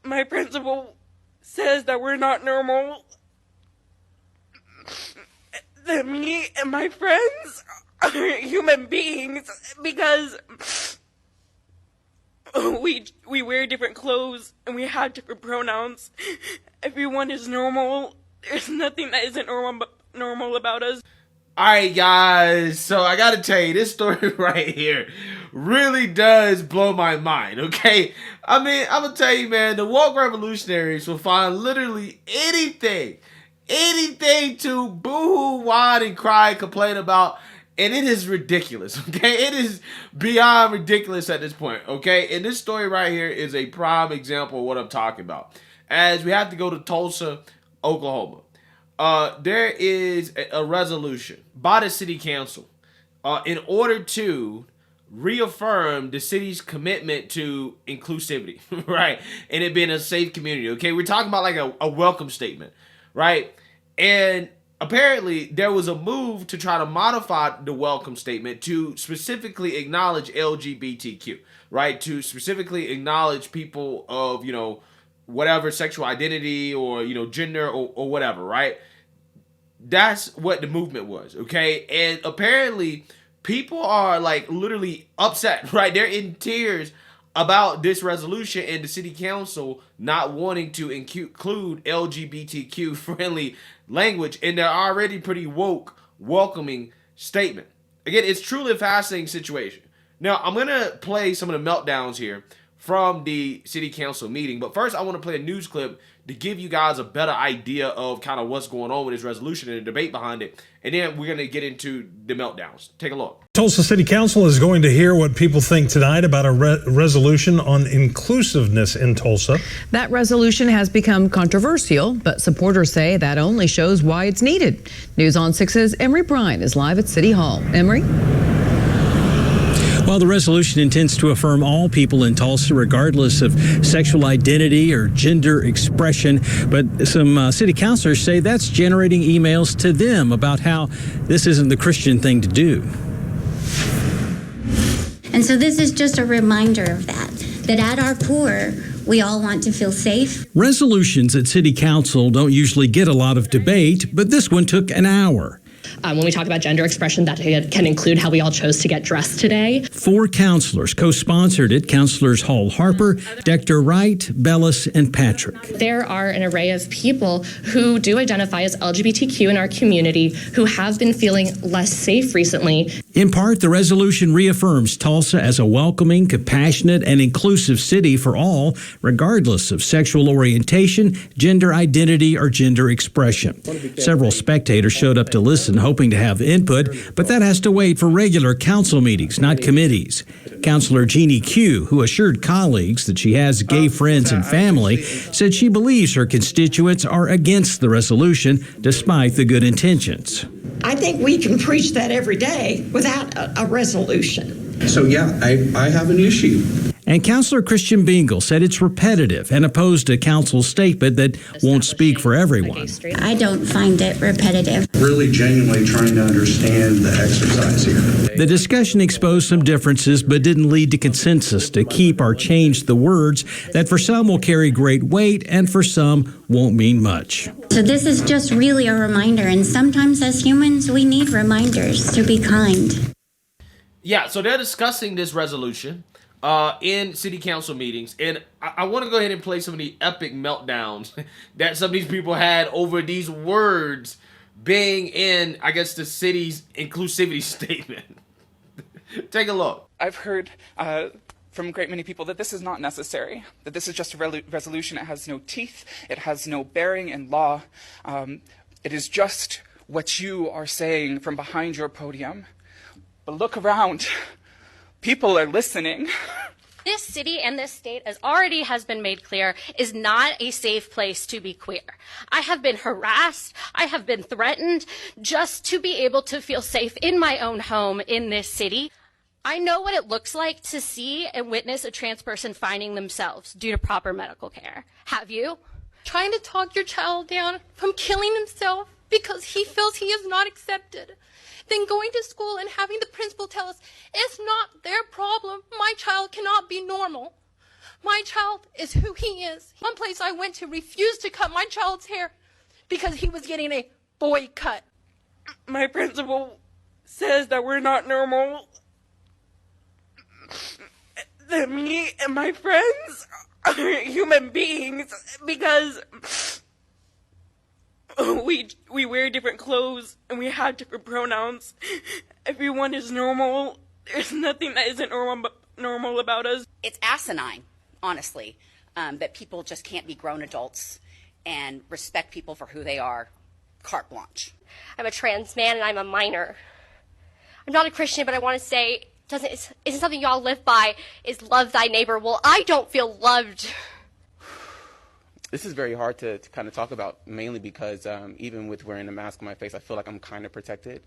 my principal says that we're not normal, that me and my friends are human beings because we wear different clothes and we have different pronouns. Everyone is normal. There's nothing that isn't normal about us. All right, guys. So I got to tell you, this story right here really does blow my mind, okay? I mean, I'm going to tell you, man, the woke revolutionaries will find literally anything to boo-hoo, whine, and cry, and complain about, and it is ridiculous, okay? It is beyond ridiculous at this point, okay? And this story right here is a prime example of what I'm talking about. As we have to go to Tulsa, Oklahoma. There is a resolution by the city council in order to reaffirm the city's commitment to inclusivity, right? And it being a safe community, okay? We're talking about like a welcome statement, right? And apparently there was a move to try to modify the welcome statement to specifically acknowledge LGBTQ, right? To specifically acknowledge people of, whatever sexual identity or, gender or whatever, right? That's what the movement was, okay? And apparently people are like literally upset, right? They're in about this resolution and the city council not wanting to include LGBTQ friendly language in their already pretty woke welcoming statement. Again, it's truly a fascinating situation. Now, I'm going to play some of the meltdowns here from the city council meeting. But first, I want to play a news clip to give you guys a better idea of kind of what's going on with this resolution and the debate behind it. And then we're going to get into the meltdowns. Take a look. Tulsa City Council is going to hear what people think tonight about a resolution on inclusiveness in Tulsa. That resolution has become controversial, but supporters say that only shows why it's needed. News on 6's Emery Bryan is live at City Hall. Emery? Well, the resolution intends to affirm all people in Tulsa, regardless of sexual identity or gender expression. But some city councilors say that's generating emails to them about how this isn't the Christian thing to do. And so this is just a reminder of that at our core, we all want to feel safe. Resolutions at city council don't usually get a lot of debate, but this one took an hour. When we talk about gender expression, that can include how we all chose to get dressed today. 4 councilors co-sponsored it. Councilors Hall Harper, Dexter Wright, Bellis, and Patrick. There are an array of people who do identify as LGBTQ in our community who have been feeling less safe recently. In part, the resolution reaffirms Tulsa as a welcoming, compassionate, and inclusive city for all, regardless of sexual orientation, gender identity, or gender expression. Several spectators showed up to listen, hoping to have input, but that has to wait for regular council meetings, not committees. Councilor Jeannie Q, who assured colleagues that she has gay friends and family, said she believes her constituents are against the resolution, despite the good intentions. I think we can preach that every day without a resolution. So, yeah, I have an issue. And Councilor Christian Bingle said it's repetitive and opposed a council's statement that won't speak for everyone. I don't find it repetitive. Really genuinely trying to understand the exercise here. The discussion exposed some differences but didn't lead to consensus to keep or change the words that for some will carry great weight and for some won't mean much. So this is just really a reminder, and sometimes as humans we need reminders to be kind. Yeah, so they're discussing this resolution in city council meetings, and I want to go ahead and play some of the epic meltdowns that some of these people had over these words being in, I guess, the city's inclusivity statement. Take a look. I've heard from a great many people that this is not necessary, that this is just a resolution. It has no teeth, it has no bearing in law. It is just what you are saying from behind your podium. But look around. People are listening. This city and this state, as already has been made clear, is not a safe place to be queer. I have been harassed. I have been threatened just to be able to feel safe in my own home in this city. I know what it looks like to see and witness a trans person finding themselves due to proper medical care. Have you? Trying to talk your child down from killing himself because he feels he is not accepted. Then going to school and having the principal tell us, it's not their problem, my child cannot be normal. My child is who he is. One place I went to refused to cut my child's hair because he was getting a boy cut. My principal says that we're not normal. That me and my friends are human beings because we wear different clothes and we have different pronouns. Everyone is normal. There's nothing that isn't normal about us. It's asinine, honestly, that people just can't be grown adults and respect people for who they are, carte blanche. I'm a trans man and I'm a minor. I'm not a Christian, but I want to say, isn't something y'all live by, is love thy neighbor. Well, I don't feel loved. This is very hard to kind of talk about, mainly because even with wearing a mask on my face, I feel like I'm kind of protected.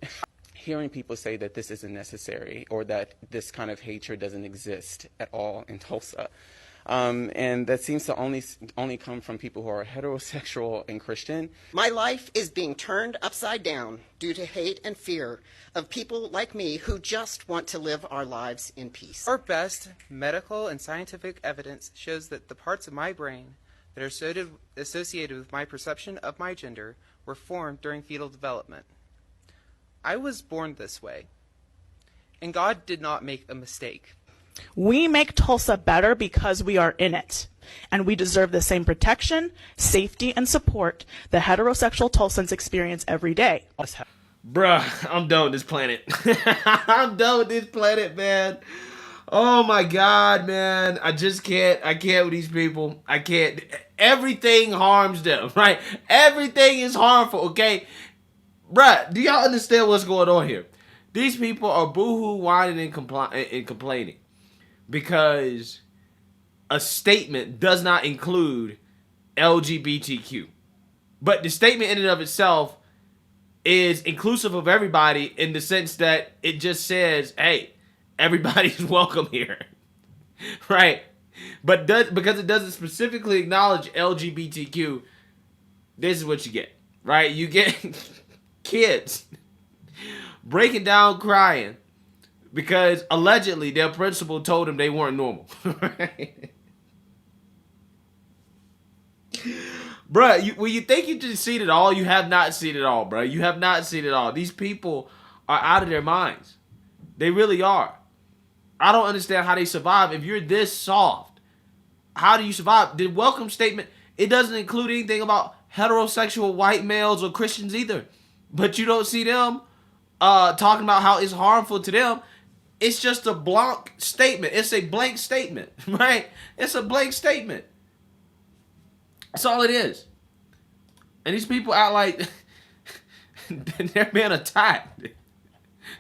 Hearing people say that this isn't necessary or that this kind of hatred doesn't exist at all in Tulsa. And that seems to only come from people who are heterosexual and Christian. My life is being turned upside down due to hate and fear of people like me who just want to live our lives in peace. Our best medical and scientific evidence shows that the parts of my brain that are associated with my perception of my gender were formed during fetal development. I was born this way, and God did not make a mistake. We make Tulsa better because we are in it, and we deserve the same protection, safety, and support that heterosexual Tulsans experience every day. Bruh, I'm done with this planet. I'm done with this planet, man. Oh my God, man. I can't with these people. I can't. Everything harms them, right? Everything is harmful, okay? Bruh, do y'all understand what's going on here? These people are boohoo, whining, and complaining because a statement does not include LGBTQ. But the statement in and of itself is inclusive of everybody in the sense that it just says, hey, everybody's welcome here, right? But because it doesn't specifically acknowledge LGBTQ, this is what you get, right? You get kids breaking down crying because allegedly their principal told them they weren't normal. Right? Bruh, when you think you just seen it all, you have not seen it all, bruh. You have not seen it all. These people are out of their minds. They really are. I don't understand how they survive. If you're this soft, how do you survive? The welcome statement, it doesn't include anything about heterosexual white males or Christians either. But you don't see them talking about how it's harmful to them. It's just a blank statement. It's a blank statement, right? It's a blank statement. That's all it is. And these people act like they're being attacked.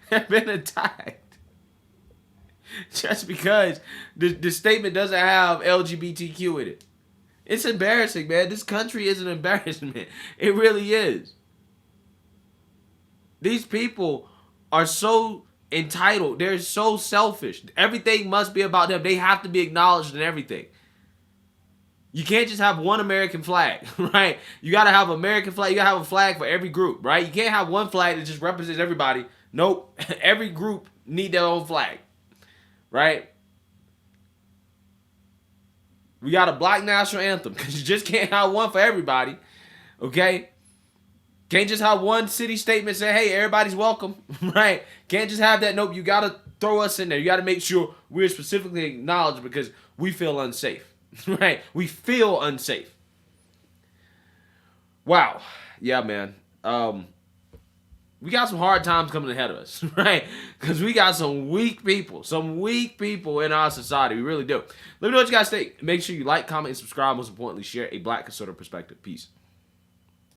They're being attacked. Just because the statement doesn't have LGBTQ in it. It's embarrassing, man. This country is an embarrassment. It really is. These people are so entitled. They're so selfish. Everything must be about them. They have to be acknowledged in everything. You can't just have one American flag, right? You got to have an American flag. You got to have a flag for every group, right? You can't have one flag that just represents everybody. Nope. Every group need their own flag, right? We got a black national anthem because you just can't have one for everybody, okay? Can't just have one city statement say, hey, everybody's welcome, right? Can't just have that. Nope, you got to throw us in there. You got to make sure we're specifically acknowledged because we feel unsafe, right? We feel unsafe. Wow. Yeah, man. We got some hard times coming ahead of us, right? Because we got some weak people in our society. We really do. Let me know what you guys think. Make sure you like, comment, and subscribe. Most importantly, share a Black conservative perspective. Peace.